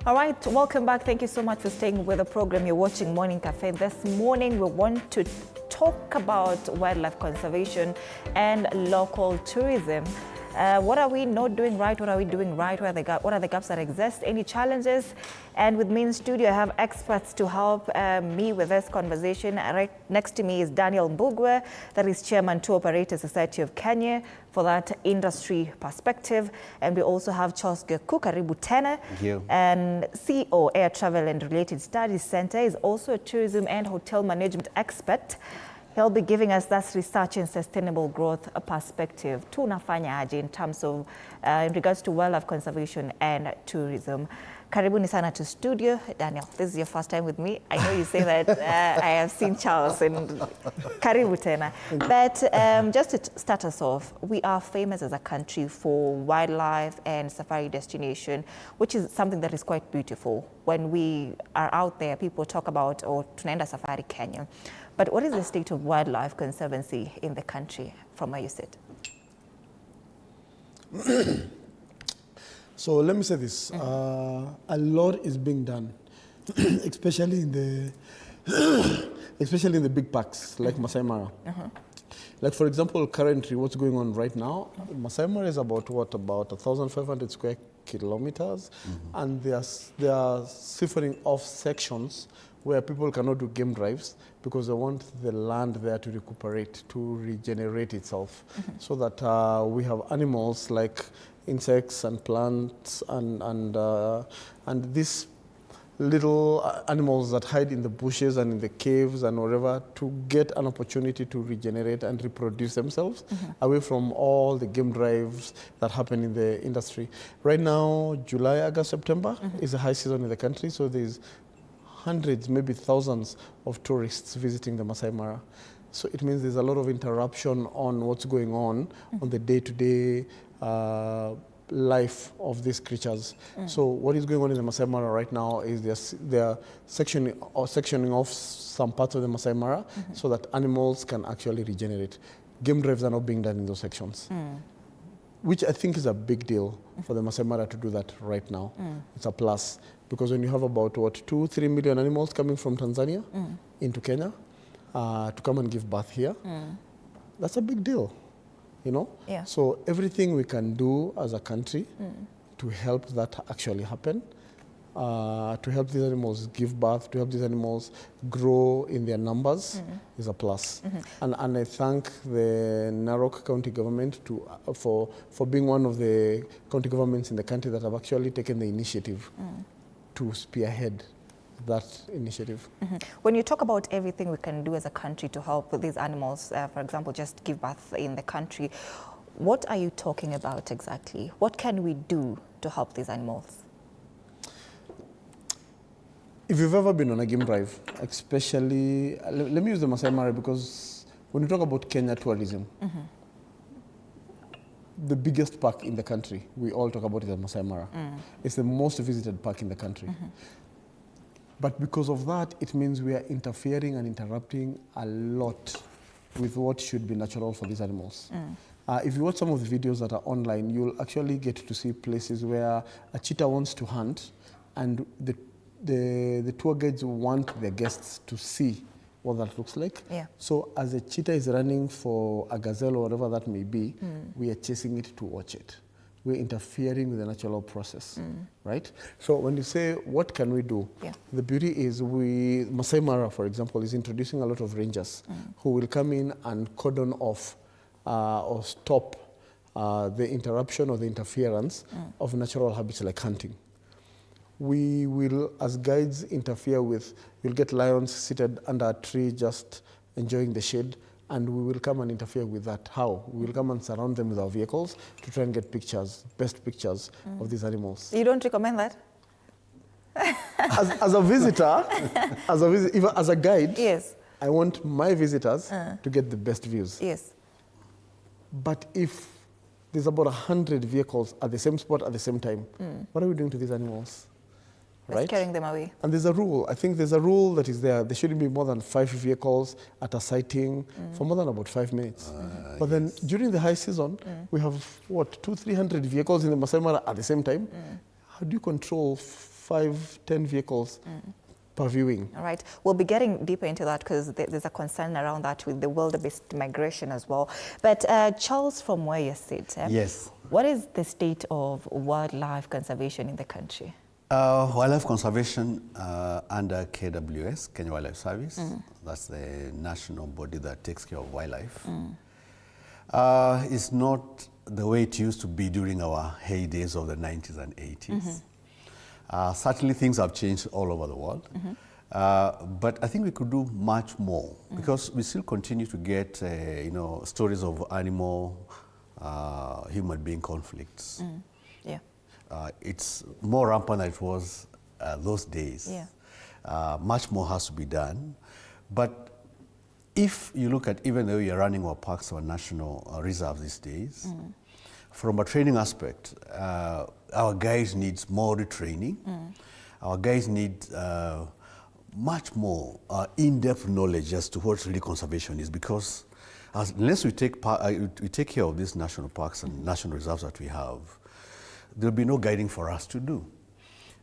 All right, welcome back. Thank you so much for staying with the program. You're watching Morning Cafe. This morning, we want to talk about wildlife conservation and local tourism. What are we not doing right? What are we doing right? What are the gaps that exist? Any challenges? And with me in studio, I have experts to help me with this conversation. Right next to me is Daniel Mbugwe, that is Chairman Tour Operators Society of Kenya, for that industry perspective. And we also have Charles Geku, karibu tena, and CEO, Air Travel and Related Studies Center, is also a tourism and hotel management expert. He'll be giving us that research and sustainable growth perspective. Tunafanya aje in terms of, in regards to wildlife conservation and tourism. Karibuni sana to studio. Daniel, this is your first time with me. I know you say that I have seen Charles and karibu tena. But just to start us off, we are famous as a country for wildlife and safari destination, which is something that is quite beautiful. When we are out there, people talk about, oh, tunaenda safari Kenya. But what is the state of wildlife conservancy in the country from where you sit? So let me say this, a lot is being done, especially in the big parks like Masai Mara. Like for example, currently what's going on right now, Masai Mara is about 1,500 square kilometers, and they are siphoning off sections where people cannot do game drives because they want the land there to recuperate, to regenerate itself, so that we have animals like insects and plants and these little animals that hide in the bushes and in the caves and wherever to get an opportunity to regenerate and reproduce themselves away from all the game drives that happen in the industry. Right now, July, August, September is a high season in the country, so there's hundreds, maybe thousands of tourists visiting the Masai Mara. So it means there's a lot of interruption on what's going on the day-to-day life of these creatures. So what is going on in the Masai Mara right now is they're sectioning off some parts of the Masai Mara so that animals can actually regenerate. Game drives are not being done in those sections, which I think is a big deal for the Masai Mara to do that right now. It's a plus, because when you have about 2-3 million animals coming from Tanzania into Kenya to come and give birth here, that's a big deal, you know? Yeah. So everything we can do as a country to help that actually happen, to help these animals give birth, to help these animals grow in their numbers is a plus. And I thank the Narok County government for being one of the county governments in the country that have actually taken the initiative to spearhead that initiative. When you talk about everything we can do as a country to help with these animals, for example, just give birth in the country, what are you talking about exactly? What can we do to help these animals? If you've ever been on a game drive, especially, let me use the Masai Mara, because when you talk about Kenya tourism, the biggest park in the country, we all talk about it as Masai Mara. It's the most visited park in the country. But because of that, it means we are interfering and interrupting a lot with what should be natural for these animals. If you watch some of the videos that are online, you'll actually get to see places where a cheetah wants to hunt, and the tour guides want their guests to see what that looks like. Yeah. So as a cheetah is running for a gazelle or whatever that may be, we are chasing it to watch it. We're interfering with the natural process, right? So when you say, what can we do? Yeah. The beauty is Masai Mara, for example, is introducing a lot of rangers who will come in and cordon off or stop the interruption or the interference of natural habits like hunting. We will, as guides, interfere with, you'll get lions seated under a tree just enjoying the shade, and we will come and interfere with that. How? We will come and surround them with our vehicles to try and get pictures, best pictures of these animals. You don't recommend that? As a visitor, even as a guide, Yes. I want my visitors to get the best views. Yes. But if there's about 100 vehicles at the same spot at the same time, what are we doing to these animals? Right? Scaring them away. And there's a rule. I think there's a rule that is there. There shouldn't be more than 5 vehicles at a sighting for more than about 5 minutes. But then during the high season, we have, 200-300 vehicles in the Masai Mara at the same time. How do you control 5, 10 vehicles per viewing. All right. We'll be getting deeper into that because there's a concern around that with the wildebeest migration as well. But Charles, from where you sit, yes, what is the state of wildlife conservation in the country? Wildlife conservation under KWS, Kenya Wildlife Service, that's the national body that takes care of wildlife, is not the way it used to be during our heydays of the 90s and 80s. Certainly things have changed all over the world, but I think we could do much more because we still continue to get stories of animal human being conflicts. Yeah. It's more rampant than it was those days. Yeah. Much more has to be done. But if you look at even though you're running our parks or national reserves these days, from a training aspect, our guys need more retraining. Our guys need much more in-depth knowledge as to what really conservation is, because unless we take care of these national parks and national reserves that we have, there'll be no guiding for us to do.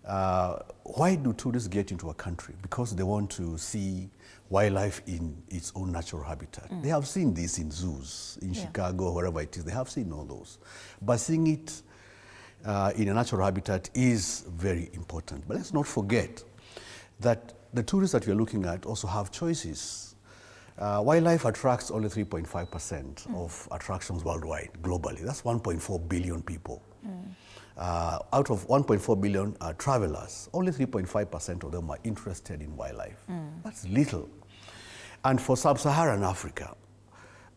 Why do tourists get into a country? Because they want to see wildlife in its own natural habitat. They have seen this in zoos, in Chicago, wherever it is. They have seen all those. But seeing it in a natural habitat is very important. But let's not forget that the tourists that we're looking at also have choices. Wildlife attracts only 3.5% of attractions worldwide, globally. That's 1.4 billion people. Out of 1.4 billion travelers, only 3.5% of them are interested in wildlife. That's little. And for sub-Saharan Africa,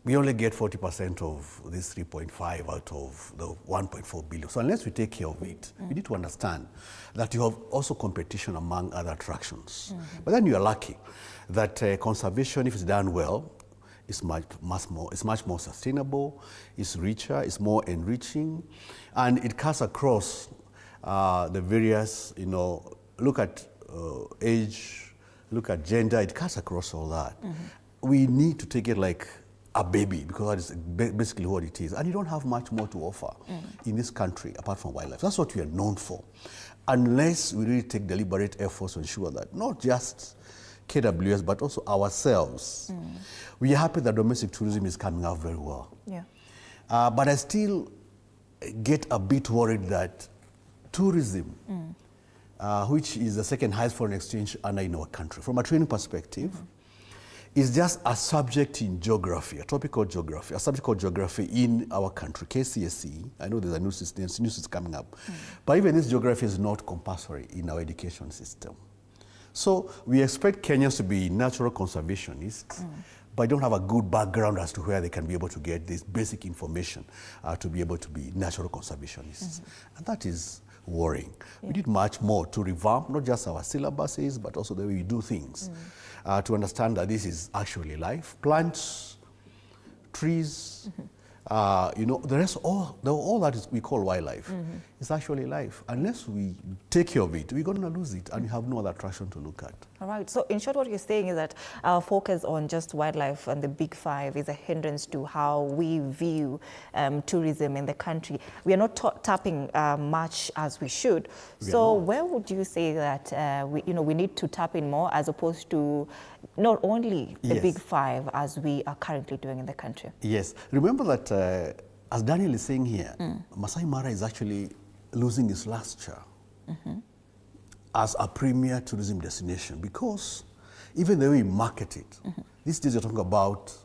we only get 40% of this 3.5 out of the 1.4 billion. So unless we take care of it, we need to understand that you have also competition among other attractions. But then you are lucky that conservation, if it's done well, is much more sustainable, it's richer, it's more enriching, and it cuts across the various, look at age, look at gender, it cuts across all that. We need to take it like a baby, because that is basically what it is. And you don't have much more to offer in this country apart from wildlife. That's what we are known for. Unless we really take deliberate efforts to ensure that not just KWS, but also ourselves. We are happy that domestic tourism is coming out very well. Yeah. But I still get a bit worried that tourism, which is the second highest foreign exchange earner in our country, from a training perspective, is just a subject in geography, a topic called geography, a subject called geography in our country, KCSE. I know there's a new system coming up. But even this geography is not compulsory in our education system. So we expect Kenyans to be natural conservationists, but don't have a good background as to where they can be able to get this basic information to be able to be natural conservationists. And that is worrying. We need much more to revamp, not just our syllabuses, but also the way we do things, to understand that this is actually life. Plants, trees, the rest, all that is we call wildlife is actually life. Unless we take care of it, we're going to lose it, and we have no other attraction to look at. All right. So in short, what you're saying is that our focus on just wildlife and the big five is a hindrance to how we view tourism in the country. We are not tapping much as we should. So where would you say that we need to tap in more, as opposed to not only the big five as we are currently doing in the country? Yes. Remember that, as Daniel is saying here, Masai Mara is actually losing its luster as a premier tourism destination, because even the way we market it, these days you're talking about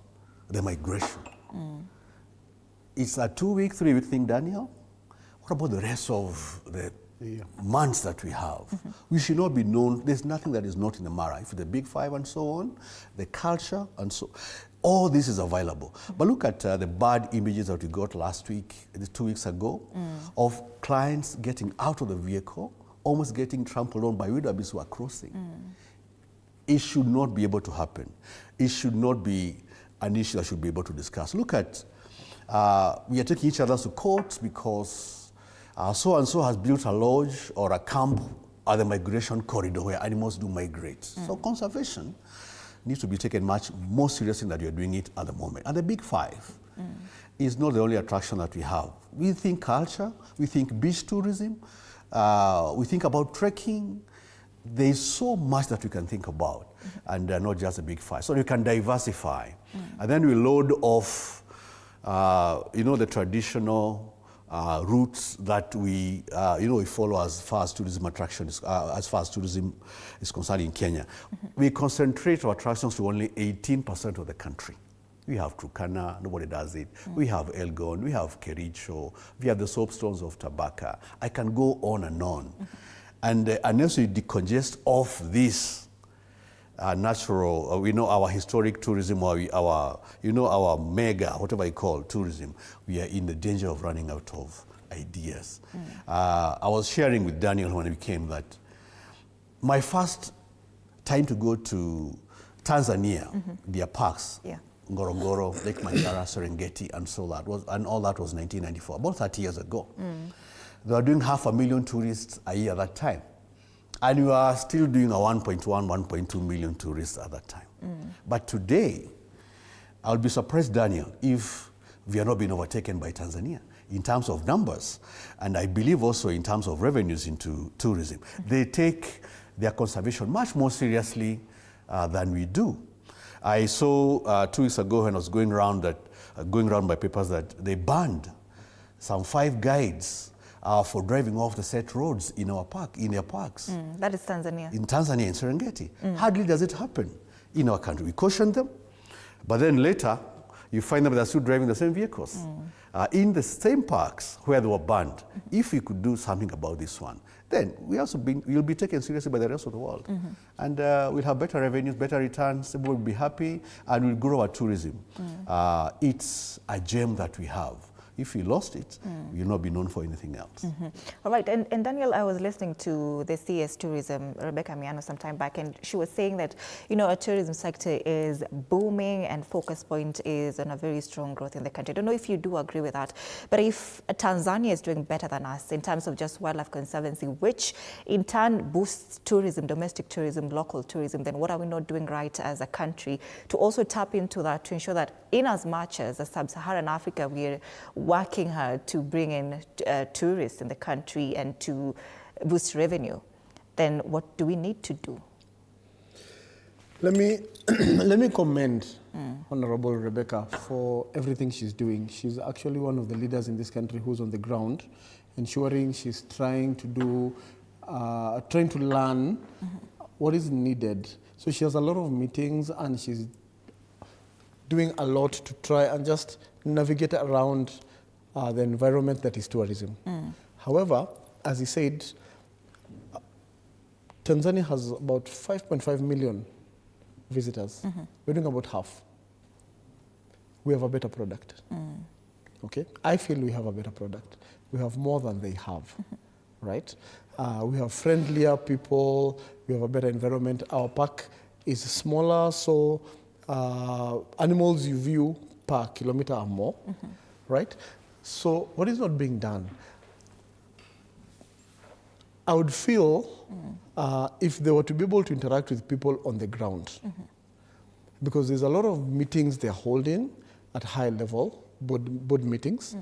the migration. It's a 2-week, 3-week thing, Daniel. What about the rest of the months that we have? We should not be known. There's nothing that is not in the Mara. If the big five and so on, the culture and so, all this is available. But look at the bad images that we got last week, 2 weeks ago, of clients getting out of the vehicle, almost getting trampled on by wildebeest who are crossing. It should not be able to happen. It should not be an issue that should be able to discuss. Look at, we are taking each other to court because so-and-so has built a lodge or a camp at the migration corridor where animals do migrate. So conservation needs to be taken much more seriously than you're doing it at the moment. And the big five is not the only attraction that we have. We think culture, we think beach tourism, we think about trekking. There is so much that we can think about, and not just a big five. So you can diversify. And then we load off, the traditional routes that we follow as far as tourism attractions, as far as tourism is concerned in Kenya. We concentrate our attractions to only 18% of the country. We have Turkana, nobody does it. We have Elgon, we have Kericho, we have the soapstones of Tabaka. I can go on and on. And unless we decongest off this natural, our historic tourism, or our mega, whatever you call tourism, we are in the danger of running out of ideas. I was sharing with Daniel when we came that my first time to go to Tanzania, their parks, Ngorongoro, Lake Mandara, Serengeti, and all that was 1994, about 30 years ago. They were doing 500,000 tourists a year at that time. And we are still doing a 1.1, 1.2 million tourists at that time. But today, I'll be surprised, Daniel, if we are not being overtaken by Tanzania in terms of numbers. And I believe also in terms of revenues into tourism. They take their conservation much more seriously than we do. I saw 2 weeks ago when I was going around my papers that they banned some 5 guides for driving off the set roads in their parks. That is Tanzania. In Tanzania, in Serengeti. Hardly does it happen in our country. We caution them, but then later you find them they're still driving the same vehicles in the same parks where they were banned. If we could do something about this one, then we'll be taken seriously by the rest of the world. And we'll have better revenues, better returns, we'll be happy, and we'll grow our tourism. It's a gem that we have. If we lost it, we'll not be known for anything else. All right, and Daniel, I was listening to the CS Tourism, Rebecca Miano, some time back, and she was saying that, our tourism sector is booming and focus point is on a very strong growth in the country. I don't know if you do agree with that, but if Tanzania is doing better than us in terms of just wildlife conservancy, which in turn boosts tourism, domestic tourism, local tourism, then what are we not doing right as a country to also tap into that, to ensure that in as much as a sub-Saharan Africa, we're working hard to bring in tourists in the country and to boost revenue, then what do we need to do? Let me commend Honorable Rebecca for everything she's doing. She's actually one of the leaders in this country who's on the ground, ensuring she's trying to learn what is needed. So she has a lot of meetings and she's doing a lot to try and just navigate around the environment that is tourism. However, as he said, Tanzania has about 5.5 million visitors. We're doing about half. We have a better product. Okay? I feel we have a better product. We have more than they have, right? We have friendlier people. We have a better environment. Our park is smaller, so animals you view per kilometer are more, right? So what is not being done? I would feel if they were to be able to interact with people on the ground, because there's a lot of meetings they're holding at high level, board meetings,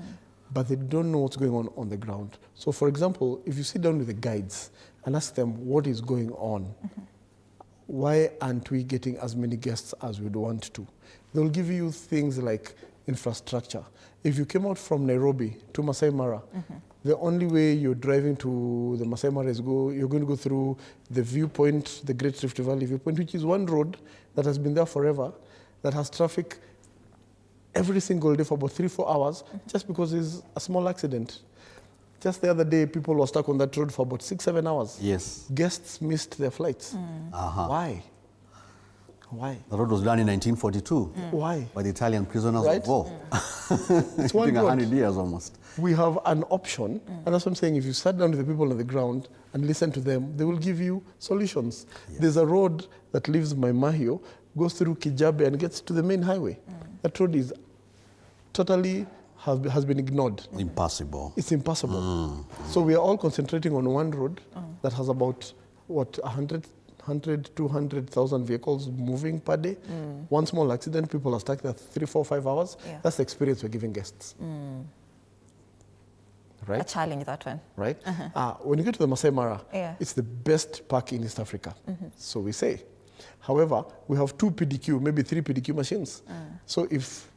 but they don't know what's going on the ground. So for example, if you sit down with the guides and ask them what is going on, why aren't we getting as many guests as we'd want to? They'll give you things like infrastructure. If you came out from Nairobi to Masai Mara, the only way you're driving to the Masai Mara is you're going to go through the viewpoint, the Great Rift Valley viewpoint, which is one road that has been there forever, that has traffic every single day for about 3-4 hours, just because there's a small accident. Just the other day, people were stuck on that road for about 6-7 hours. Yes. Guests missed their flights. Why? The road was done in 1942. Why? By the Italian prisoners of war. It's one been road. 100 years almost. We have an option, and that's what I'm saying. If you sat down with the people on the ground and listen to them, they will give you solutions. Yes. There's a road that leaves Maimahio, goes through Kijabe and gets to the main highway. That road is totally has been ignored. Impossible. It's impossible. So we are all concentrating on one road that has about, 200,000 vehicles moving per day. One small accident, people are stuck there 3, 4, 5 hours. Yeah. That's the experience we're giving guests. right? A challenge, that one. Right? When you get to the Masai Mara, Yeah. it's the best park in East Africa. So we say. However, we have 2 PDQ, maybe 3 PDQ machines. So if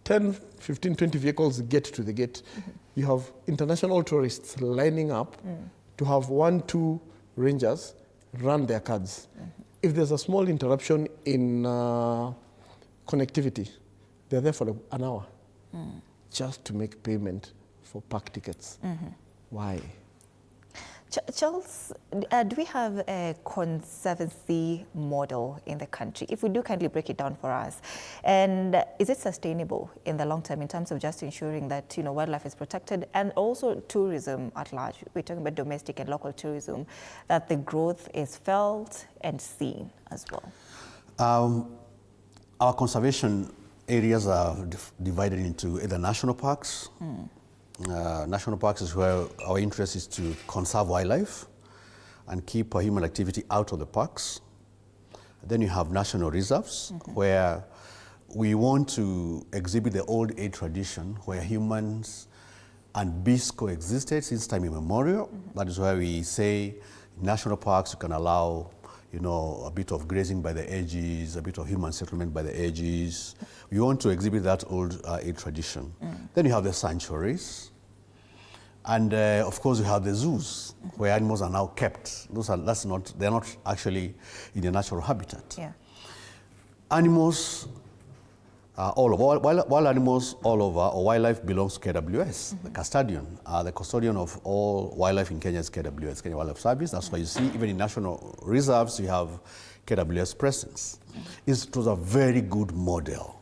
10, 15, 20 vehicles get to the gate, you have international tourists lining up to have 1, 2 rangers run their cards. If there's a small interruption in connectivity, they're there for an hour just to make payment for park tickets. Why? Charles, do we have a conservancy model in the country? If we do, kindly break it down for us. And is it sustainable in the long term in terms of just ensuring that wildlife is protected and also tourism at large? We're talking about domestic and local tourism, that the growth is felt and seen as well. Our conservation areas are divided into either national parks. National parks is where our interest is to conserve wildlife and keep human activity out of the parks. Then you have national reserves, where we want to exhibit the old age tradition where humans and beasts coexisted since time immemorial. That is why we say in national parks you can allow a bit of grazing by the edges, a bit of human settlement by the edges. We want to exhibit that old age tradition. Then you have the sanctuaries. And of course you have the zoos, where animals are now kept. They're not actually in their natural habitat. Yeah. Animals all over, wild animals all over, or wildlife belongs to KWS, the custodian. The custodian of all wildlife in Kenya is KWS, Kenya Wildlife Service. That's why you see, even in national reserves, you have KWS presence. It was a very good model,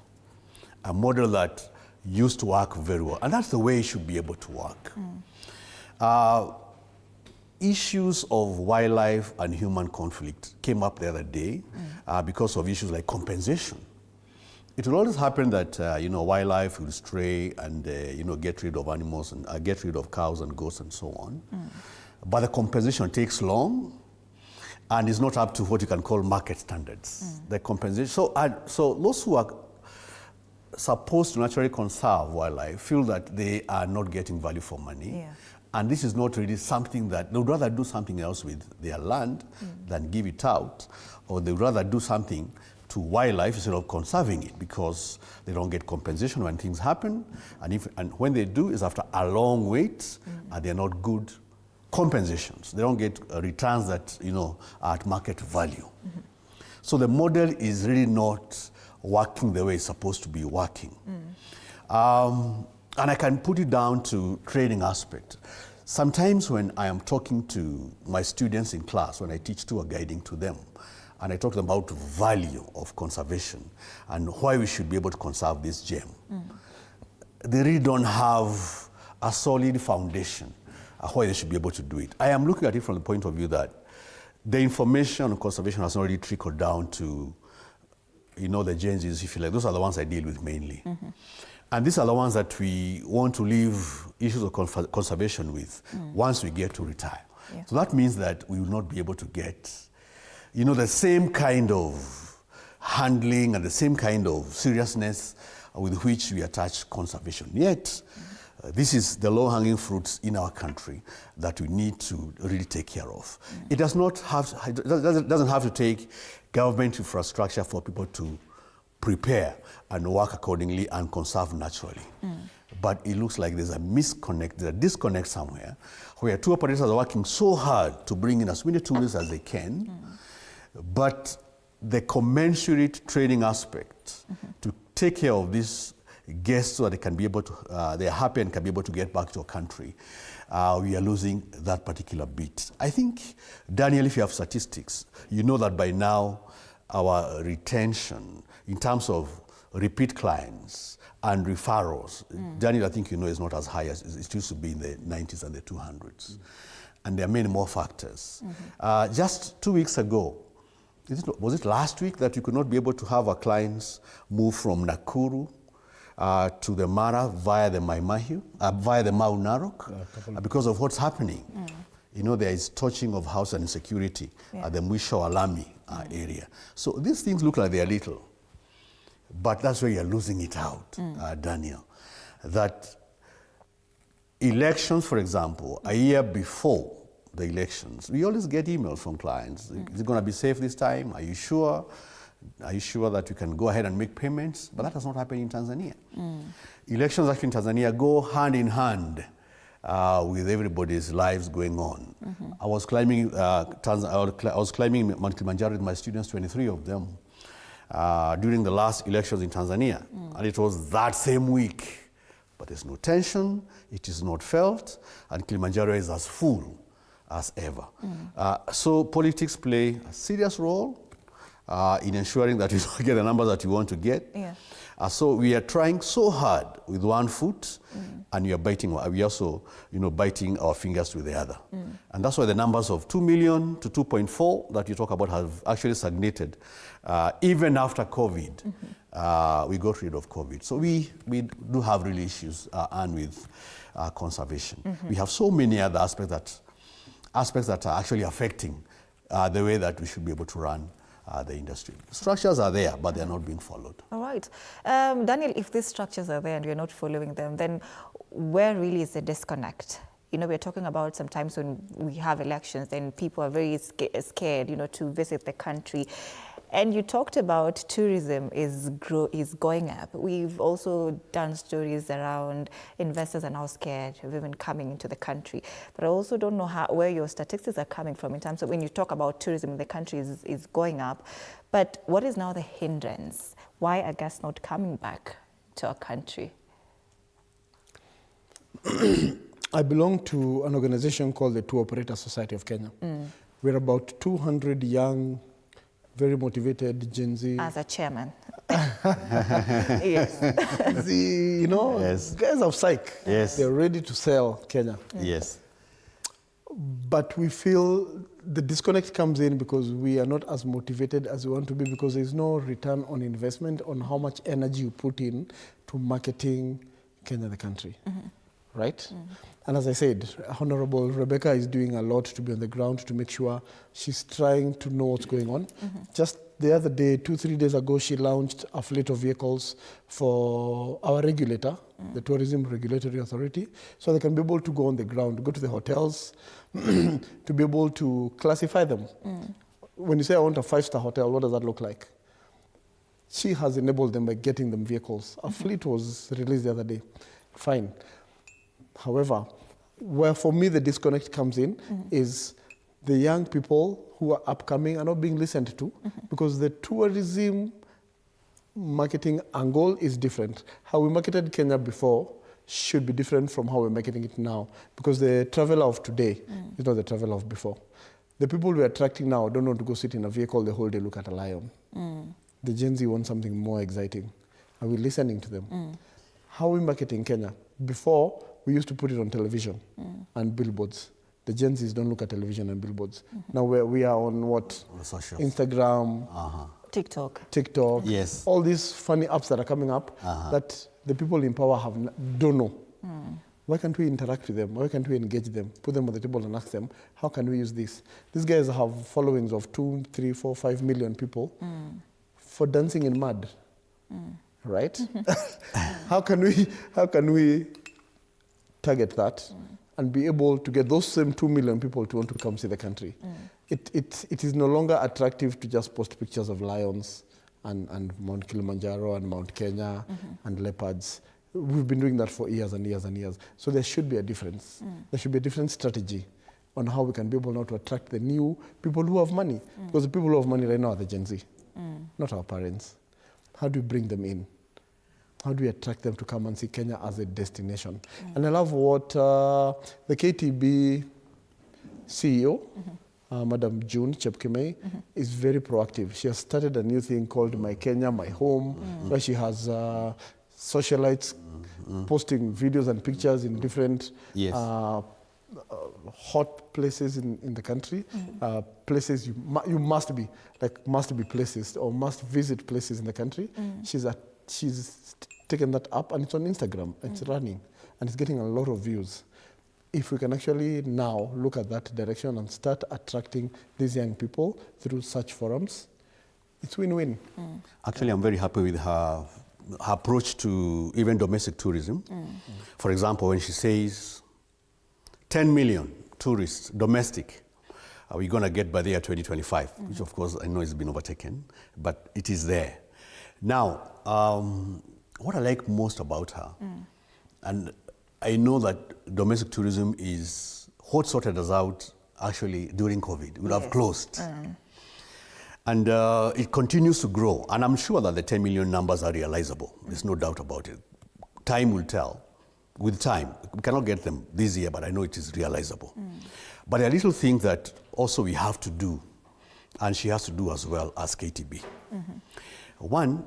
a model that used to work very well. And that's the way it should be able to work. Issues of wildlife and human conflict came up the other day because of issues like compensation. It will always happen that wildlife will stray and get rid of animals and get rid of cows and goats and so on. But the compensation takes long and is not up to what you can call market standards. The compensation. So those who are supposed to naturally conserve wildlife feel that they are not getting value for money. Yeah. And this is not really something that they would rather do something else with their land than give it out, or they would rather do something to wildlife instead of conserving it, because they don't get compensation when things happen, and when they do is after a long wait, and they're not good compensations. They don't get returns that are at market value. So the model is really not working the way it's supposed to be working. And I can put it down to training aspect. Sometimes when I am talking to my students in class, when I teach tour guiding to them, and I talk to them about value of conservation and why we should be able to conserve this gem, they really don't have a solid foundation why they should be able to do it. I am looking at it from the point of view that the information on conservation has already trickled down to the Gen Zs, if you like. Those are the ones I deal with mainly. And these are the ones that we want to leave issues of conservation with once we get to retire. Yeah. So that means that we will not be able to get, the same kind of handling and the same kind of seriousness with which we attach conservation. Yet, this is the low-hanging fruits in our country that we need to really take care of. It doesn't have to take government infrastructure for people to prepare and work accordingly and conserve naturally. But it looks like there's a disconnect somewhere where tour operators are working so hard to bring in as many tourists as they can, but the commensurate training aspect to take care of these guests so that they can be able to, they're happy and can be able to get back to a country, we are losing that particular bit. I think, Daniel, if you have statistics, you know that by now our retention in terms of repeat clients and referrals, Daniel, I think is not as high as it used to be in the 90s and the 200s. And there are many more factors. Just 2 weeks ago, was it last week that you could not be able to have our clients move from Nakuru to the Mara via the Mau Narok because of what's happening. There is torching of house and insecurity at the Mwisho Alami area. So these things look like they are little, but that's where you're losing it out, Daniel. That elections, for example, a year before the elections, we always get emails from clients. Is it going to be safe this time? Are you sure? Are you sure that you can go ahead and make payments? But that has not happened in Tanzania. Elections actually in Tanzania go hand in hand with everybody's lives going on. I was climbing Mount Kilimanjaro with my students, 23 of them, during the last elections in Tanzania. And it was that same week. But there's no tension, it is not felt, and Kilimanjaro is as full as ever. So politics play a serious role in ensuring that you don't get the numbers that you want to get. Yeah. So we are trying so hard with one foot, and we are also, biting our fingers with the other. And that's why the numbers of 2 million to 2.4 that you talk about have actually stagnated. Even after COVID, we got rid of COVID. So we do have real issues and with conservation. We have so many other aspects that are actually affecting the way that we should be able to run the industry. Structures are there, but they're not being followed. All right. Daniel, if these structures are there and we're not following them, then where really is the disconnect? We're talking about sometimes when we have elections, then people are very scared, to visit the country. And you talked about tourism is going up. We've also done stories around investors are now scared of even coming into the country. But I also don't know where your statistics are coming from in terms of when you talk about tourism in the country is going up. But what is now the hindrance? Why are guests not coming back to our country? I belong to an organization called the Tour Operator Society of Kenya. We're about 200 young, very motivated Gen Z. As a chairman. Yes. Yes. Guys of psych. Yes. They're ready to sell Kenya. Yes. But we feel the disconnect comes in because we are not as motivated as we want to be, because there's no return on investment on how much energy you put in to marketing Kenya, the country. Right? And as I said, Honorable Rebecca is doing a lot to be on the ground to make sure she's trying to know what's going on. Just the other day, 2-3 days ago, she launched a fleet of vehicles for our regulator, the Tourism Regulatory Authority, so they can be able to go on the ground, go to the hotels, to be able to classify them. When you say I want a 5-star hotel, what does that look like? She has enabled them by getting them vehicles. A fleet was released the other day. Fine. However, where for me the disconnect comes in is the young people who are upcoming are not being listened to, because the tourism marketing angle is different. How we marketed Kenya before should be different from how we're marketing it now, because the traveler of today is not the traveler of before. The people we're attracting now don't want to go sit in a vehicle the whole day, look at a lion. The Gen Z want something more exciting. Are we listening to them? How are we marketing Kenya? Before, we used to put it on television and billboards. The Gen Zs don't look at television and billboards. Now we are on what? Instagram, TikTok. Yes. All these funny apps that are coming up that the people in power don't know. Why can't we interact with them? Why can't we engage them? Put them on the table and ask them, how can we use this? These guys have followings of 2, 3, 4, 5 million people for dancing in mud. Right? How can we target that and be able to get those same 2 million people to want to come see the country? It is no longer attractive to just post pictures of lions and Mount Kilimanjaro and Mount Kenya and leopards. We've been doing that for years and years and years. So there should be a difference. There should be a different strategy on how we can be able now to attract the new people who have money. Because the people who have money right now are the Gen Z, not our parents. How do we bring them in? How do we attract them to come and see Kenya as a destination? And I love what the KTB CEO, Madam June Chepkemei, is very proactive. She has started a new thing called My Kenya, My Home, where she has socialites posting videos and pictures in different hot places in the country, places you must be places or must visit places in the country. She's taken that up and it's on Instagram. It's running and it's getting a lot of views. If we can actually now look at that direction and start attracting these young people through such forums, it's win-win. Actually, I'm very happy with her approach to even domestic tourism. For example, when she says 10 million tourists, domestic, we're going to get by the year 2025, which of course I know has been overtaken, but it is there. Now, what I like most about her, and I know that domestic tourism is what sorted us out actually during COVID. It would have closed. And it continues to grow. And I'm sure that the 10 million numbers are realizable. There's no doubt about it. Time will tell. With time, we cannot get them this year, but I know it is realizable. But there are little things that also we have to do, and she has to do as well as KTB. One,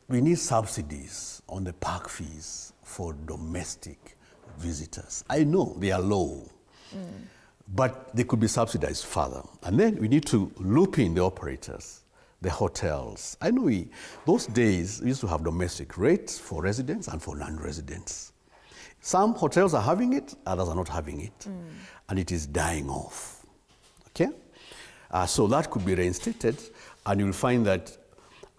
we need subsidies on the park fees for domestic visitors. I know they are low, but they could be subsidized further. And then we need to loop in the operators, the hotels. I know those days we used to have domestic rates for residents and for non-residents. Some hotels are having it, others are not having it, and it is dying off. Okay? So that could be reinstated, and you'll find that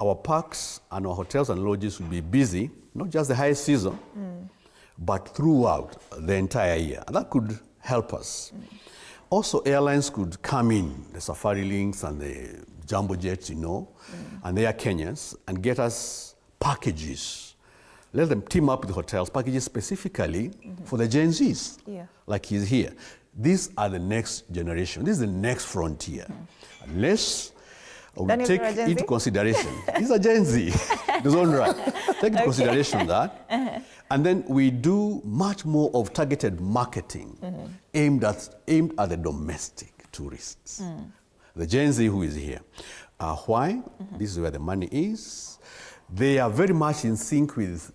our parks and our hotels and lodges will be busy, not just the high season, but throughout the entire year. And that could help us. Also, airlines could come in, the Safari Links and the Jumbo Jets, and they are Kenyans, and get us packages. Let them team up with hotels, packages specifically for the Gen Zs, like he's here. These are the next generation. This is the next frontier. Unless we take into consideration, he's a Gen Z, his own right. Take into consideration that. And then we do much more of targeted marketing aimed at the domestic tourists. The Gen Z who is here. Why? This is where the money is. They are very much in sync with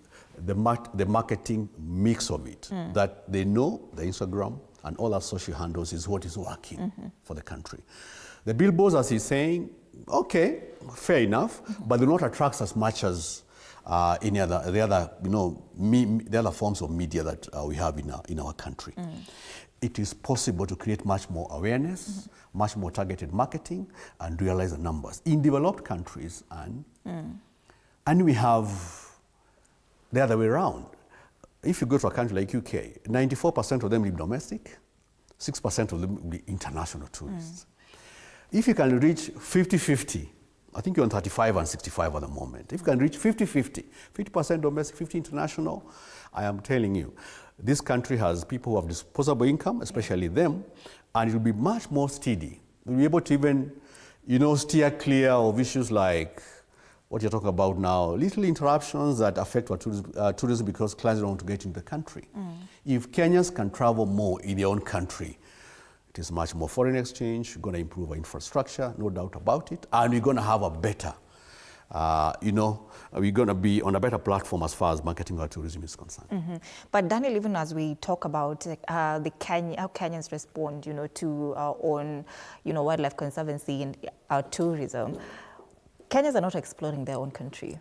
the marketing mix of it, that they know the Instagram and all our social handles is what is working for the country. The billboards, as he's saying, okay, fair enough, but do not attract as much as the other forms of media that we have in our country. It is possible to create much more awareness, much more targeted marketing, and realize the numbers. In developed countries, and we have the other way around. If you go to a country like UK, 94% of them live domestic, 6% of them will be international tourists. If you can reach 50-50, I think you're on 35 and 65 at the moment. If you can reach 50-50, 50% domestic, 50 international, I am telling you, this country has people who have disposable income, especially them, and it will be much more steady. We'll be able to even, steer clear of issues like what you're talking about now, little interruptions that affect our tourism because clients don't want to get into the country. If Kenyans can travel more in their own country, it is much more foreign exchange, we're going to improve our infrastructure, no doubt about it, and we're going to have a better, we're going to be on a better platform as far as marketing our tourism is concerned. But Daniel, even as we talk about how Kenyans respond, to our own, wildlife conservancy and our tourism, Kenyans are not exploring their own country.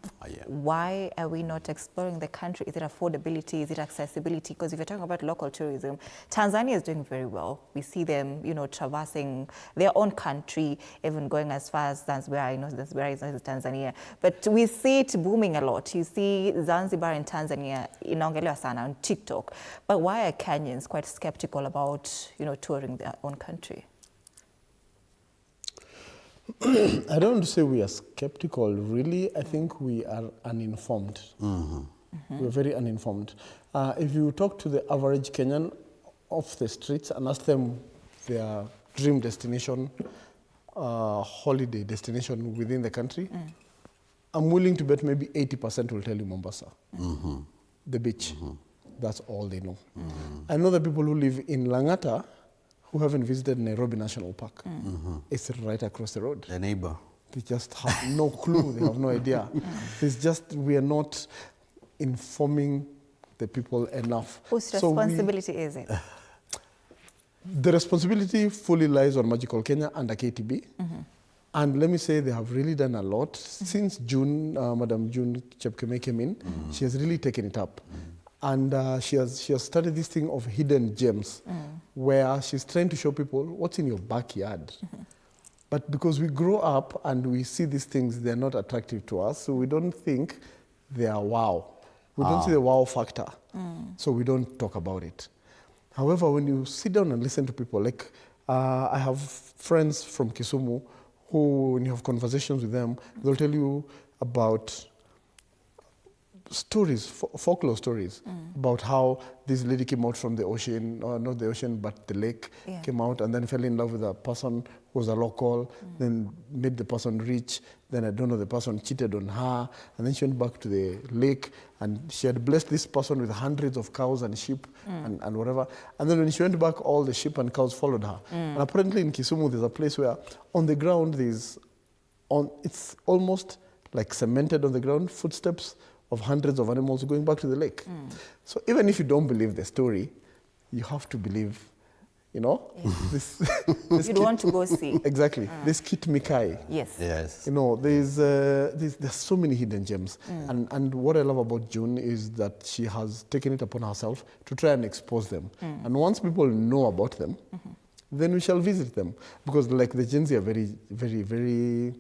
Why are we not exploring the country? Is it affordability? Is it accessibility? Because if you're talking about local tourism, Tanzania is doing very well. We see them, traversing their own country, even going as far as Zanzibar. I know Zanzibar is not Tanzania, but we see it booming a lot. You see Zanzibar in Tanzania, inaongelewa sana on TikTok. But why are Kenyans quite skeptical about, touring their own country? I don't want to say we are skeptical, really. I think we are uninformed. We're very uninformed. If you talk to the average Kenyan off the streets and ask them their dream destination, holiday destination within the country, I'm willing to bet maybe 80% will tell you Mombasa, the beach. That's all they know. I know the people who live in Langata who haven't visited Nairobi National Park. It's right across the road. The neighbor. They just have no clue. They have no idea. It's just we are not informing the people enough. Whose responsibility is it? The responsibility fully lies on Magical Kenya and the KTB. And let me say they have really done a lot. Since June, Madam June Chepkemei came in, she has really taken it up. And she has started this thing of hidden gems, where she's trying to show people what's in your backyard. But because we grow up and we see these things, they're not attractive to us, so we don't think they are wow. We don't see the wow factor, so we don't talk about it. However, when you sit down and listen to people, like I have friends from Kisumu who, when you have conversations with them, they'll tell you about stories, folklore stories, about how this lady came out from the ocean, or not the ocean, but the lake, came out and then fell in love with a person who was a local, then made the person rich, then I don't know, the person cheated on her, and then she went back to the lake, and she had blessed this person with hundreds of cows and sheep and whatever. And then when she went back, all the sheep and cows followed her. And apparently in Kisumu, there's a place where on the ground, it's almost like cemented on the ground, footsteps of hundreds of animals going back to the lake. So even if you don't believe the story, you have to believe, you know, this You'd want to go see. Exactly. This Kit Mikai. Yes. You know, there's so many hidden gems. And what I love about June is that she has taken it upon herself to try and expose them. And once people know about them, then we shall visit them. Because like the Gen Z are very, very, very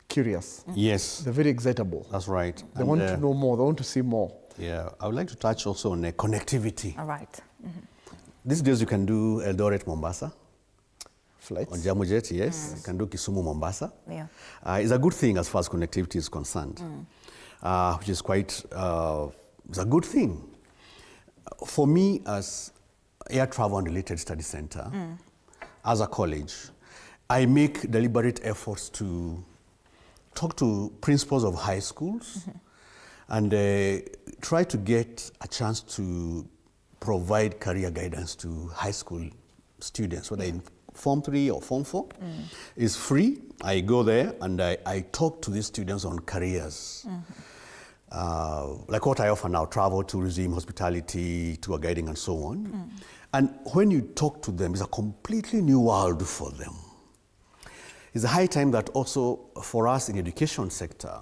curious. Yes. They're very excitable. That's right. They want to know more. They want to see more. Yeah. I would like to touch also on connectivity. All right. These days you can do Eldoret, Mombasa. Flights. On Jamujet, yes. You can do Kisumu, Mombasa. Yeah. It's a good thing as far as connectivity is concerned, which is quite, it's a good thing. For me, as Air Travel and Related Study Center, as a college, I make deliberate efforts to talk to principals of high schools and try to get a chance to provide career guidance to high school students, whether in Form 3 or Form 4. It's free. I go there and I talk to these students on careers. Like what I offer now, travel, tourism, hospitality, tour guiding, and so on. And when you talk to them, it's a completely new world for them. It's a high time that also for us in the education sector,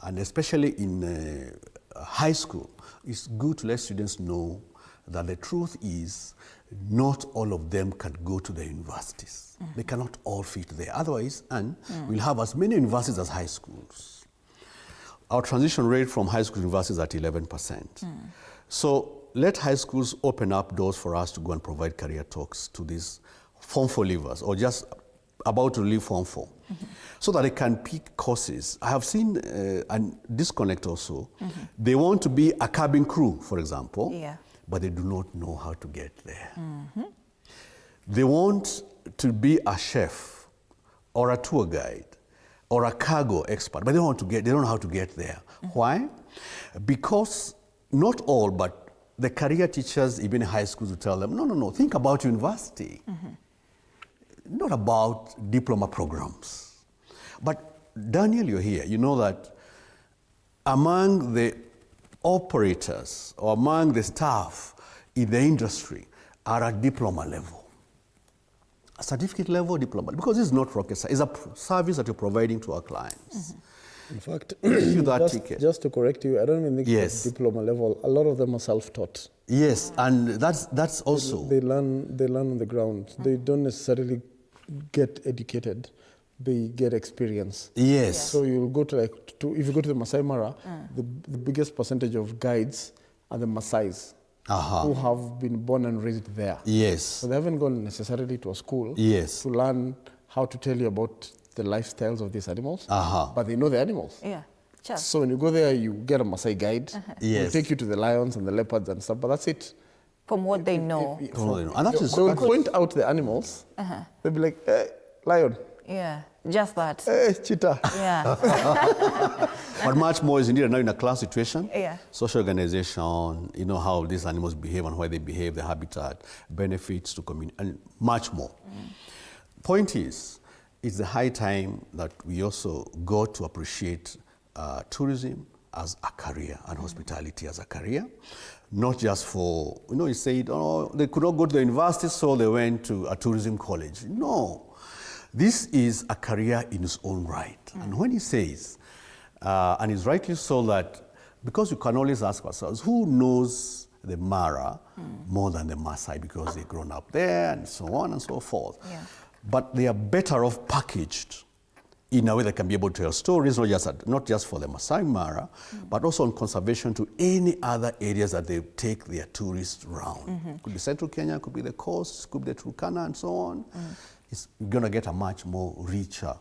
and especially in high school, it's good to let students know that the truth is not all of them can go to the universities. They cannot all fit there. Otherwise, and we'll have as many universities as high schools. Our transition rate from high school to universities is at 11%. So let high schools open up doors for us to go and provide career talks to these Form 4 leavers, or just about to leave Form 4, so that they can pick courses. I have seen a disconnect also. They want to be a cabin crew, for example, but they do not know how to get there. They want to be a chef or a tour guide or a cargo expert, but they don't know how to get there. Why? Because not all, but the career teachers, even in high schools, will tell them, no, think about university. Not about diploma programs. But Daniel, you're here. You know that among the operators or among the staff in the industry are at diploma level. A certificate level diploma, because this is not rocket science. It's a service that you're providing to our clients. In fact, just to correct you, I don't even think it's diploma level. A lot of them are self-taught. Yes, and that's also... They learn on the ground. They don't necessarily get educated. They get experience. Yes. So you'll go to if you go to the Masai Mara, the biggest percentage of guides are the Masais who have been born and raised there. Yes. So they haven't gone necessarily to a school to learn how to tell you about the lifestyles of these animals, but they know the animals. So when you go there, you get a Masai guide. They'll take you to the lions and the leopards and stuff, but that's it. From what they know. And that is, so we'll point out the animals. They'll be like, hey, lion. Yeah, just that. Hey, cheetah. Yeah. But much more is needed now in a class situation. Yeah. Social organization, you know how these animals behave and why they behave, the habitat, benefits to community, and much more. Point is, it's the high time that we also go to appreciate tourism as a career and hospitality as a career. Not just for, you said, they could not go to the university, so they went to a tourism college. No. This is a career in its own right. And when he says, and it's rightly so that, because we can always ask ourselves, who knows the Mara more than the Masai, because they've grown up there and so on and so forth. But they are better off packaged in a way that can be able to tell stories, not just for the Masai Mara, but also on conservation to any other areas that they take their tourists around. Could be Central Kenya, could be the coast, could be the Turkana and so on. It's going to get a much more richer,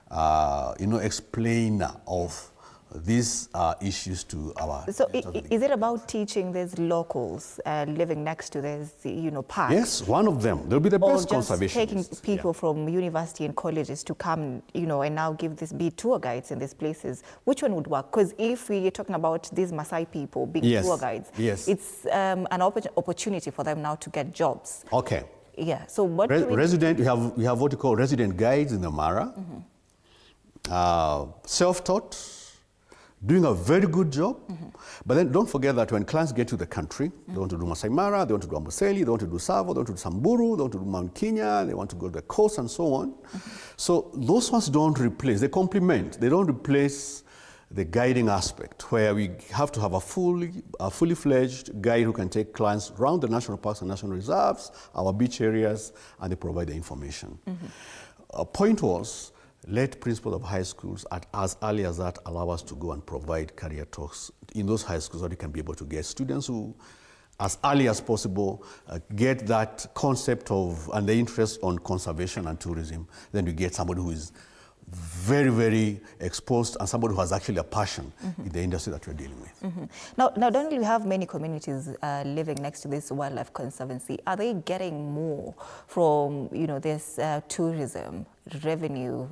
explainer of these issues to our... So is it about teaching these locals living next to this, park? Yes, one of them. They'll be the best conservationists. Taking people from university and colleges to come, and now be tour guides in these places. Which one would work? Because if we're talking about these Masai people being tour guides, it's an opportunity for them now to get jobs. Okay. Yeah. So what we have what you call resident guides in the Mara. Self-taught, doing a very good job. But then don't forget that when clients get to the country, they want to do Masai Mara, they want to do Amboseli, they want to do Savo, they want to do Samburu, they want to do Mount Kenya, they want to go to the coast and so on. So those ones don't replace, they complement. They don't replace the guiding aspect, where we have to have a fully fledged guide who can take clients around the national parks and national reserves, our beach areas, and they provide the information. Point was, let principals of high schools, as early as that, allow us to go and provide career talks in those high schools so they can be able to get students who, as early as possible, get that concept of and the interest on conservation and tourism. Then you get somebody who is very, very exposed and somebody who has actually a passion in the industry that we're dealing with. Now, don't we have many communities living next to this wildlife conservancy? Are they getting more from, this tourism revenue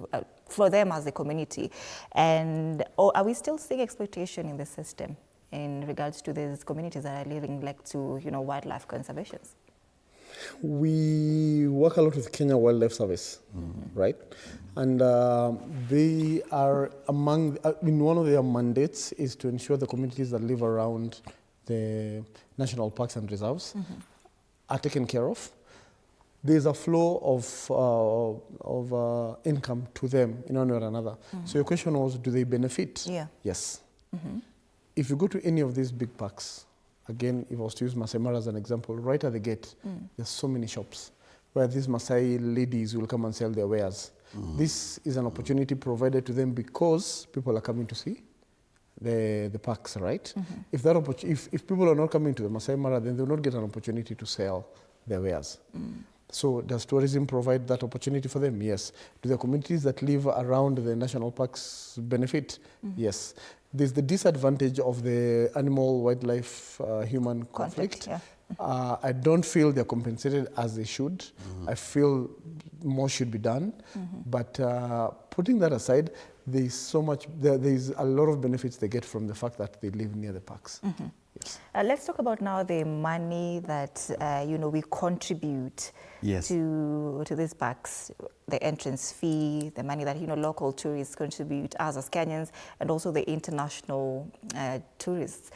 for them as a community? Or are we still seeing exploitation in the system in regards to these communities that are living next to, wildlife conservations? We work a lot with Kenya Wildlife Service, right? And they are among, one of their mandates is to ensure the communities that live around the national parks and reserves are taken care of. There's a flow of income to them in one way or another. So your question was, do they benefit? Yeah. Yes. If you go to any of these big parks, again, if I was to use Masai Mara as an example, right at the gate, there's so many shops where these Masai ladies will come and sell their wares. This is an opportunity provided to them because people are coming to see the parks, right? If people are not coming to the Masai Mara, then they will not get an opportunity to sell their wares. So does tourism provide that opportunity for them? Yes. Do the communities that live around the national parks benefit? Yes. There's the disadvantage of the animal-wildlife human conflict. I don't feel they're compensated as they should. I feel more should be done. But putting that aside, there's a lot of benefits they get from the fact that they live near the parks. Yes. Let's talk about now the money that we contribute to these parks, the entrance fee, the money that local tourists contribute as Kenyans, and also the international tourists.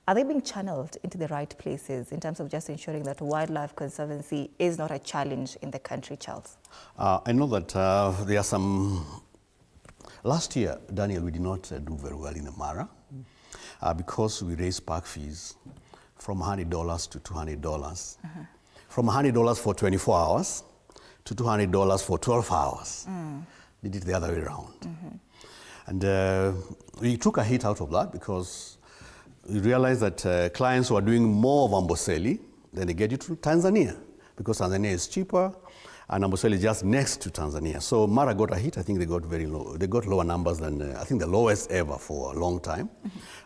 Are they being channeled into the right places in terms of just ensuring that wildlife conservancy is not a challenge in the country, Charles? I know that there are some... Last year, Daniel, we did not do very well in the Mara because we raised park fees from $100 to $200. From $100 for 24 hours to $200 for 12 hours. They did it the other way around. And we took a hit out of that because we realized that clients were doing more of Amboseli, then they get it to Tanzania because Tanzania is cheaper and Amboseli is just next to Tanzania. So Mara got a hit. I think they got very low. They got lower numbers than, I think the lowest ever for a long time.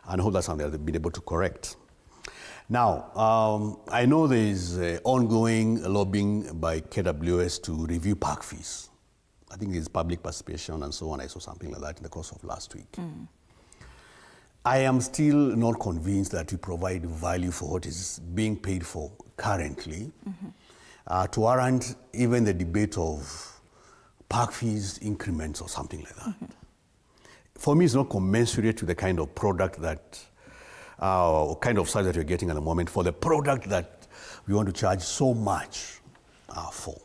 And I hope that's something they've been able to correct. Now, I know there is ongoing lobbying by KWS to review park fees. I think there's public participation and so on. I saw something like that in the course of last week. I am still not convinced that we provide value for what is being paid for currently to warrant even the debate of park fees increments or something like that. For me, it's not commensurate to the kind of product that, kind of size that you're getting at the moment for the product that we want to charge so much for.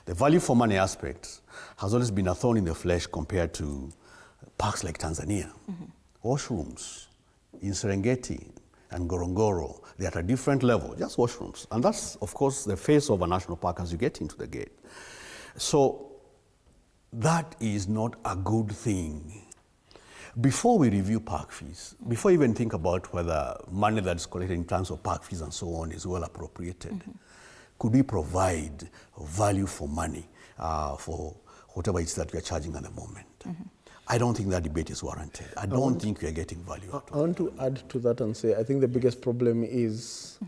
The value for money aspect has always been a thorn in the flesh compared to parks like Tanzania. Washrooms in Serengeti and Ngorongoro, they're at a different level, just washrooms. And that's, of course, the face of a national park as you get into the gate. So that is not a good thing. Before we review park fees, before we even think about whether money that's collected in terms of park fees and so on is well appropriated, could we provide value for money for whatever it's that we are charging at the moment? I don't think that debate is warranted. I don't think we are getting value. I want to add to that and say, I think the biggest problem is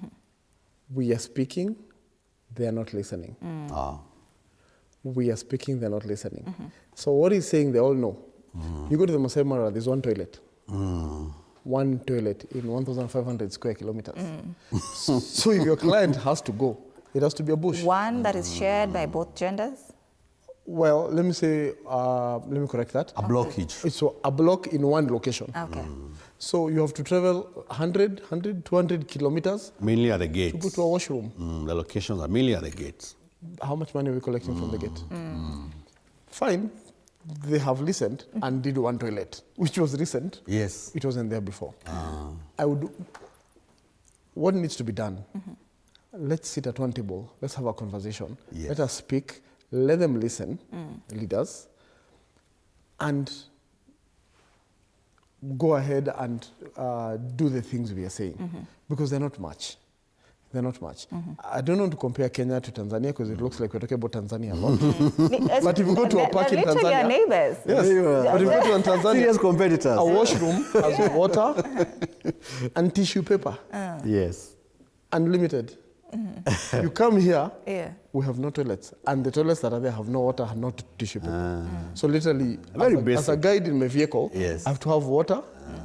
we are speaking, they are not listening. We are speaking, they're not listening. So what he's saying, they all know. You go to the Masai Mara, there's one toilet. One toilet in 1,500 square kilometers. So if your client has to go, it has to be a bush. One that is shared by both genders? Well, let me say, let me correct that. A block each. So a block in one location. Okay. So you have to travel 100, 200 kilometers. Mainly at the gates. To go to a washroom. The locations are mainly at the gates. How much money are we collecting from the gate? Fine. They have listened and did one toilet, which was recent. Yes. It wasn't there before. What needs to be done? Let's sit at one table. Let's have a conversation. Yes. Let us speak. Let them listen, leaders, and go ahead and do the things we are saying, because they're not much. They're not much. I don't want to compare Kenya to Tanzania because it looks like we're talking about Tanzania a lot. But if you go to a park in Tanzania, they're neighbors. Yes. But if you go to Tanzania, Serious competitors. a washroom has water and tissue paper, Yes. unlimited. You come here, Yeah. we have no toilets, and the toilets that are there have no water, have no tissue paper. So literally, Very as a guide in my vehicle, Yes. I have to have water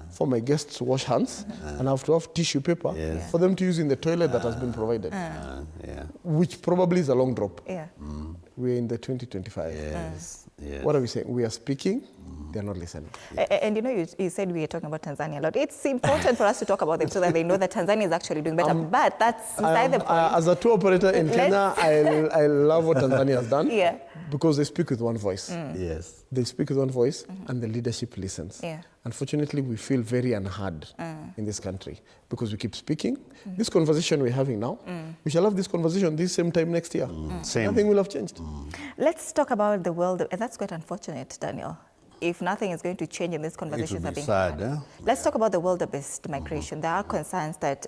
for my guests to wash hands, and I have to have tissue paper Yes. for them to use in the toilet that has been provided, Yeah. which probably is a long drop. Yeah. We're in the 2025. Yes. Yes. What are we saying? We are speaking, they're not listening. And you know, you said we are talking about Tanzania a lot. It's important for us to talk about them so that they know that Tanzania is actually doing better. But that's beside the point. As a tour operator in Kenya, I love what Tanzania has done, Yeah. because they speak with one voice. Yes. They speak with one voice, and the leadership listens. Yeah. Unfortunately, we feel very unheard in this country because we keep speaking. This conversation we're having now, we shall have this conversation this same time next year. Same. Nothing will have changed. Let's talk about the world. And that's quite unfortunate, Daniel. If nothing is going to change in these It conversations will are be being sad. had. Let's talk about the wildebeest migration. There are concerns that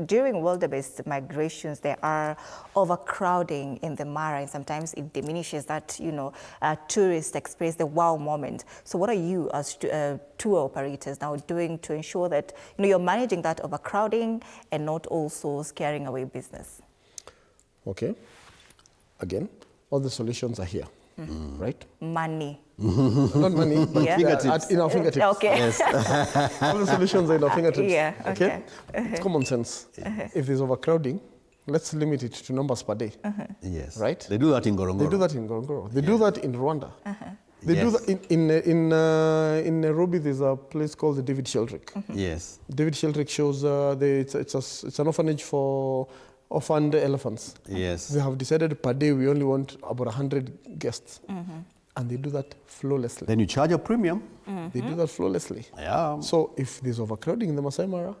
during wildebeest migrations, there are overcrowding in the Mara, and sometimes it diminishes that, tourist experience, the wow moment. So what are you as tour operators now doing to ensure that, you're managing that overcrowding and not also scaring away business? Okay. Again, all the solutions are here, right? Money. Not money, but Yeah. Fingertips. in our fingertips. Okay. Yes. All the solutions are in our fingertips. Yeah, okay. It's common sense. If there's overcrowding, let's limit it to numbers per day. Yes. Right? They do that in Ngorongoro. They do that in Ngorongoro. They do that in Rwanda. They do Yes. that in Nairobi. There's a place called the David Sheldrick. Yes. David Sheldrick shows it's an orphanage for orphaned elephants. Yes. They have decided per day we only want about 100 guests, and they do that flawlessly. Then you charge a premium. They do that flawlessly. Yeah. So if there's overcrowding in the Masai Mara,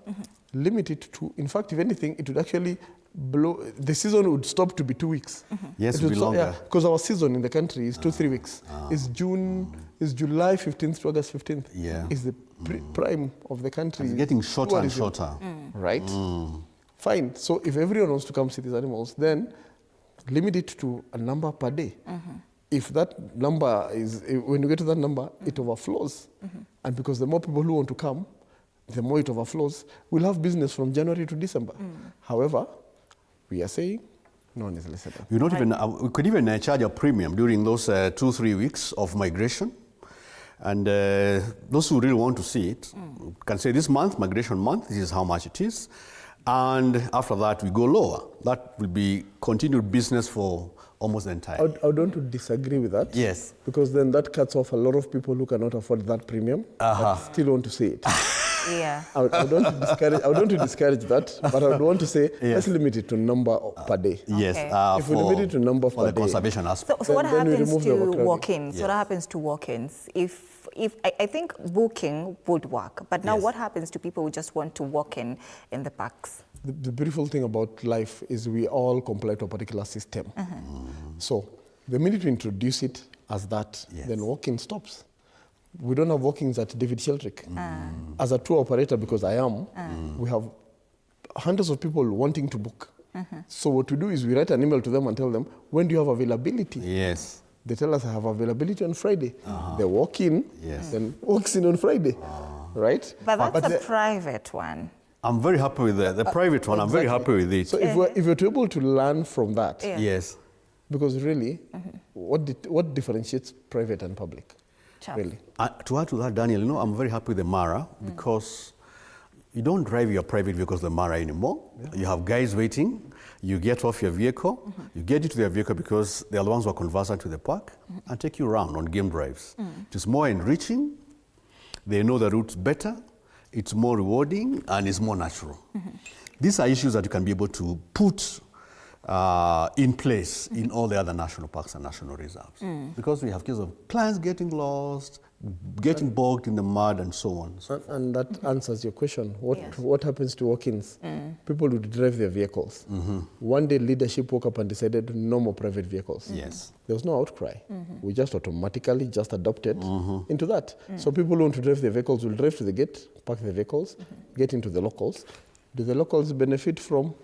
limit it to, in fact, if anything, it would actually the season would stop to be 2 weeks. Yes, It it would be stop- longer. because our season in the country is 2-3 weeks. It's July 15th to August 15th. Yeah. Is the prime of the country. It's getting shorter and tourism, shorter. Right? Fine. So if everyone wants to come see these animals, then limit it to a number per day. If that number when you get to that number, it overflows. And because the more people who want to come, the more it overflows, we'll have business from January to December. However, we are saying no one is listening. We not even we could even charge a premium during those 2-3 weeks of migration, and those who really want to see it can say this month, migration month, this is how much it is, and after that we go lower. That will be continued business for almost the entire. I would want to disagree with that. Yes. Because then that cuts off a lot of people who cannot afford that premium, but still want to see it. Yeah. I would want to discourage that, but I would want to say let's limit it to number per day. Yes. Okay. If we limit it to number for per the day. conservation aspect. So what then we happens remove the to overcrowding. walk-ins? Yes. What happens to walk-ins? If I think booking would work, but now Yes. what happens to people who just want to walk in the parks? The beautiful thing about life is we all comply to a particular system. So the minute we introduce it, as that, Yes. then walking stops. We don't have walkings at David Sheldrick. As a tour operator, because I am, we have hundreds of people wanting to book. So what we do is we write an email to them and tell them, when do you have availability? Yes. They tell us I have availability on Friday. They walk in, Yes. then walks in on Friday, right? But that's the- a private one. I'm very happy with the private one. I'm very happy with it. So if we're able to learn from that, Yeah. Yes. because really, what differentiates private and public? Charles. Really? To add to that, Daniel, you know, I'm very happy with the Mara because you don't drive your private vehicles the Mara anymore. You have guys waiting. You get off your vehicle. You get into their vehicle because they are the ones who are conversant with the park and take you around on game drives. It is more enriching. They know the routes better. It's more rewarding and it's more natural. These are issues that you can be able to put in place in all the other national parks and national reserves. Because we have cases of clients getting lost, getting bogged in the mud and so on. And that answers your question. What happens to walk-ins? People would drive their vehicles. One day leadership woke up and decided no more private vehicles. Yes. There was no outcry. We just automatically just adopted into that. So people who want to drive their vehicles will drive to the gate, park their vehicles, get into the locals. Do the locals benefit from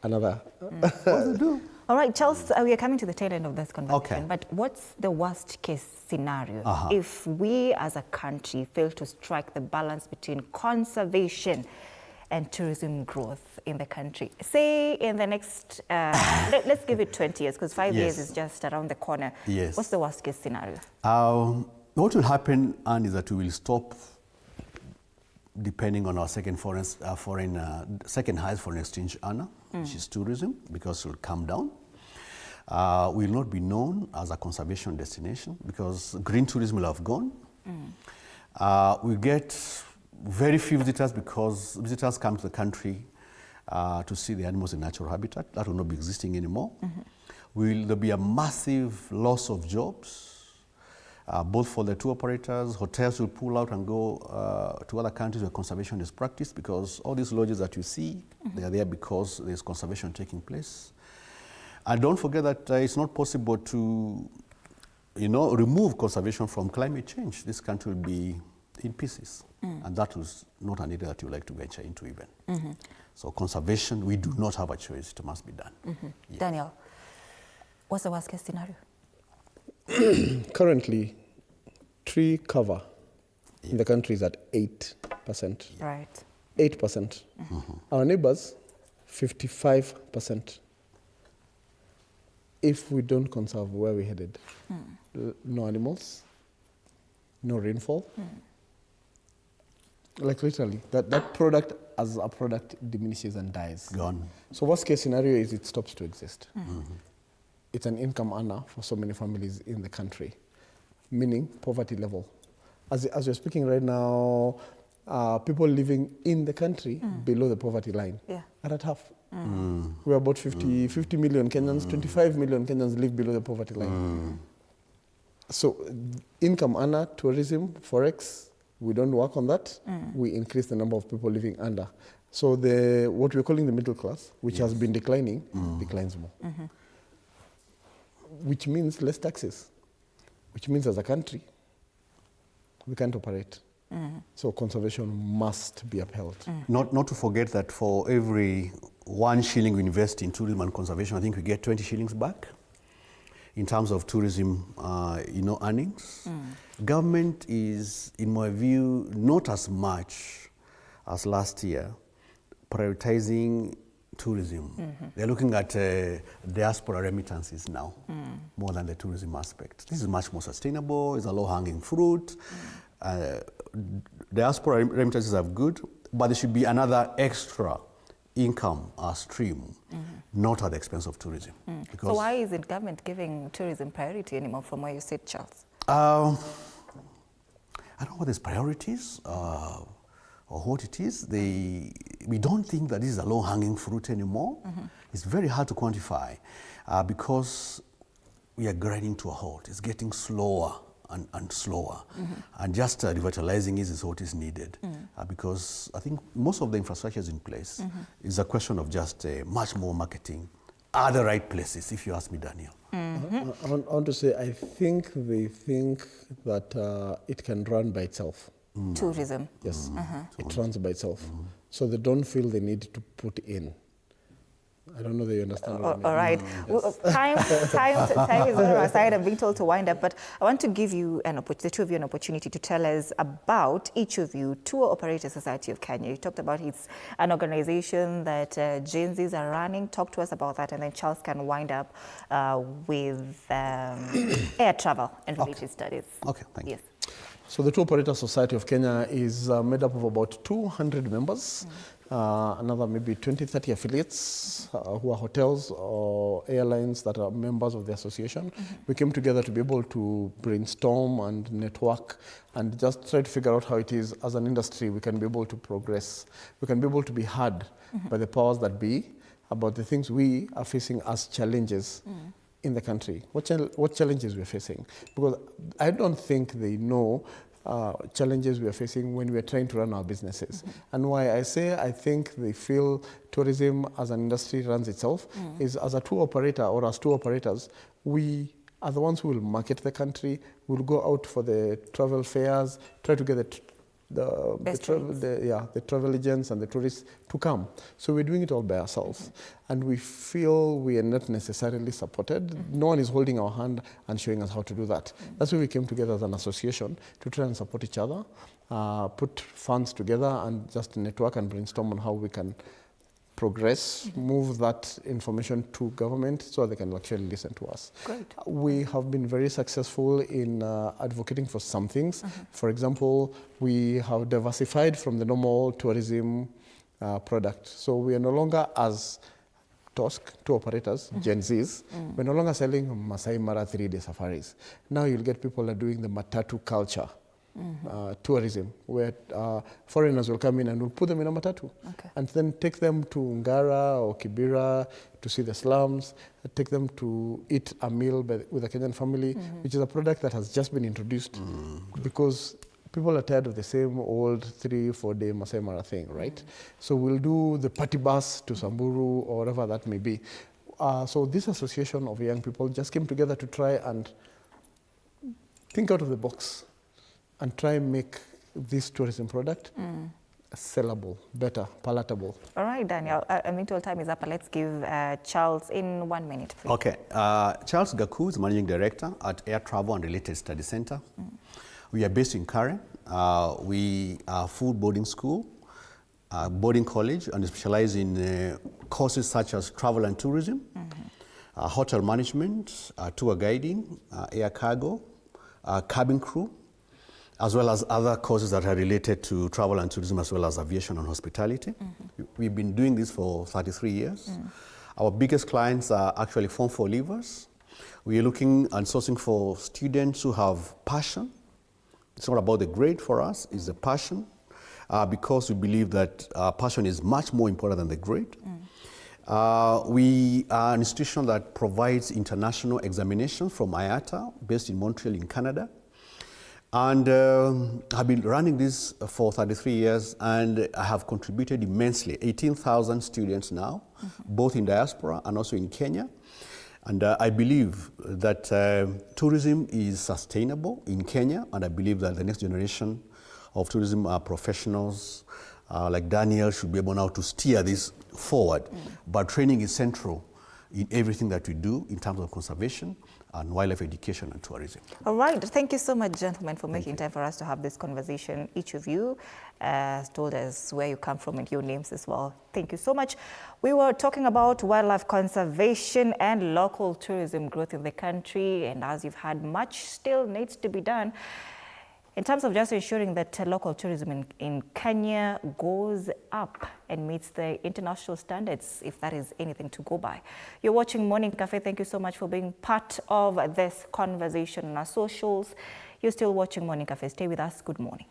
another? What do they do? All right, Charles, we are coming to the tail end of this conversation, Okay. but what's the worst case scenario if we as a country fail to strike the balance between conservation and tourism growth in the country? Say in the next, let's give it 20 years, because 5 years Yes. is just around the corner. Yes. What's the worst case scenario? What will happen, Anne, is that we will stop depending on our second highest foreign exchange earner, which is tourism, because it will come down. We will not be known as a conservation destination because green tourism will have gone. We get very few visitors because visitors come to the country to see the animals in natural habitat. That will not be existing anymore. There'll be a massive loss of jobs. Both for the tour operators, hotels will pull out and go to other countries where conservation is practiced because all these lodges that you see, they are there because there's conservation taking place. And don't forget that it's not possible to, remove conservation from climate change. This country will be in pieces. And that was not an area that you like to venture into even. So conservation, we do not have a choice. It must be done. Yes. Daniel, what's the worst case scenario? Currently, tree cover in the country is at 8%. Right. 8%. Our neighbors, 55%. If we don't conserve, where are we headed? No animals, no rainfall. Like literally, that product as a product diminishes and dies. Gone. So worst case scenario is it stops to exist. It's an income earner for so many families in the country, meaning poverty level. As we're speaking right now, people living in the country below the poverty line are at half. We're about 50 million Kenyans, 25 million Kenyans live below the poverty line. So income earner, tourism, forex, we don't work on that. We increase the number of people living under. So what we're calling the middle class, which has been declining, declines more. Which means less taxes, which means as a country, we can't operate. So conservation must be upheld. Not to forget that for every 1 shilling we invest in tourism and conservation, I think we get 20 shillings back in terms of tourism, earnings. Government is, in my view, not as much as last year prioritizing tourism. They're looking at diaspora remittances now, more than the tourism aspect. This is much more sustainable, it's a low-hanging fruit. Diaspora remittances are good, but there should be another extra income stream, not at the expense of tourism. So why isn't government giving tourism priority anymore from where you sit, Charles? I don't know what these priorities or what it is. We don't think that this is a low-hanging fruit anymore. It's very hard to quantify because we are grinding to a halt. It's getting slower and slower. And just revitalizing is what is needed because I think most of the infrastructure is in place. It's a question of just much more marketing are the right places, if you ask me, Daniel. I want to say, I think they think that it can run by itself. Tourism. Yes, it runs by itself. So they don't feel the need to put in. I don't know that you understand what I mean. All right. Well, time is on our side. I'm being told to wind up, but I want to give you the two of you an opportunity to tell us about, each of you, Tour Operator Society of Kenya. You talked about it's an organization that Gen Zs are running. Talk to us about that, and then Charles can wind up with air travel and related studies. Okay, thank you. Yes. So the Tour Operator Society of Kenya is made up of about 200 members. Another maybe 20, 30 affiliates who are hotels or airlines that are members of the association. We came together to be able to brainstorm and network and just try to figure out how it is as an industry we can be able to progress. We can be able to be heard by the powers that be about the things we are facing as challenges in the country. What challenges we're facing? Because I don't think they know challenges we are facing when we are trying to run our businesses. And why I say I think they feel tourism as an industry runs itself is as a tour operator or as tour operators, we are the ones who will market the country, will go out for the travel fairs, try to get the travel agents and the tourists to come. So we're doing it all by ourselves. And we feel we are not necessarily supported. No one is holding our hand and showing us how to do that. That's why we came together as an association to try and support each other, put funds together and just network and brainstorm on how we can progress, move that information to government so they can actually listen to us. Great. We have been very successful in advocating for some things. For example, we have diversified from the normal tourism product. So we are no longer as tour operators, Gen Zs, we're no longer selling Masai Mara 3-day safaris. Now you'll get people that are doing the matatu culture. Tourism, where foreigners will come in and we'll put them in a matatu and then take them to Ngara or Kibera to see the slums, take them to eat a meal with a Kenyan family, which is a product that has just been introduced because people are tired of the same old 3-4 day Masai Mara thing, right? So we'll do the party bus to Samburu or whatever that may be. So this association of young people just came together to try and think out of the box and try and make this tourism product sellable, better, palatable. All right, Daniel, I mean, till time is up. Let's give Charles in 1 minute, please. Okay, Charles Gaku is Managing Director at Air Travel and Related Study Center. We are based in Karen. We are full boarding school, boarding college, and specialize in courses such as travel and tourism, hotel management, tour guiding, air cargo, cabin crew, as well as other courses that are related to travel and tourism, as well as aviation and hospitality. We've been doing this for 33 years. Our biggest clients are actually Form 4 leavers. We are looking and sourcing for students who have passion. It's not about the grade for us, it's the passion, because we believe that passion is much more important than the grade. We are an institution that provides international examinations from IATA, based in Montreal in Canada. And I've been running this for 33 years, and I have contributed immensely. 18,000 students now, both in diaspora and also in Kenya. And I believe that tourism is sustainable in Kenya, and I believe that the next generation of tourism professionals like Daniel should be able now to steer this forward. But training is central in everything that we do in terms of conservation and wildlife education and tourism. All right. Thank you so much, gentlemen, for making time for us to have this conversation. Each of you told us where you come from and your names as well. Thank you so much. We were talking about wildlife conservation and local tourism growth in the country. And as you've had, much still needs to be done in terms of just ensuring that local tourism in Kenya goes up and meets the international standards, if that is anything to go by. You're watching Morning Cafe. Thank you so much for being part of this conversation on our socials. You're still watching Morning Cafe. Stay with us. Good morning.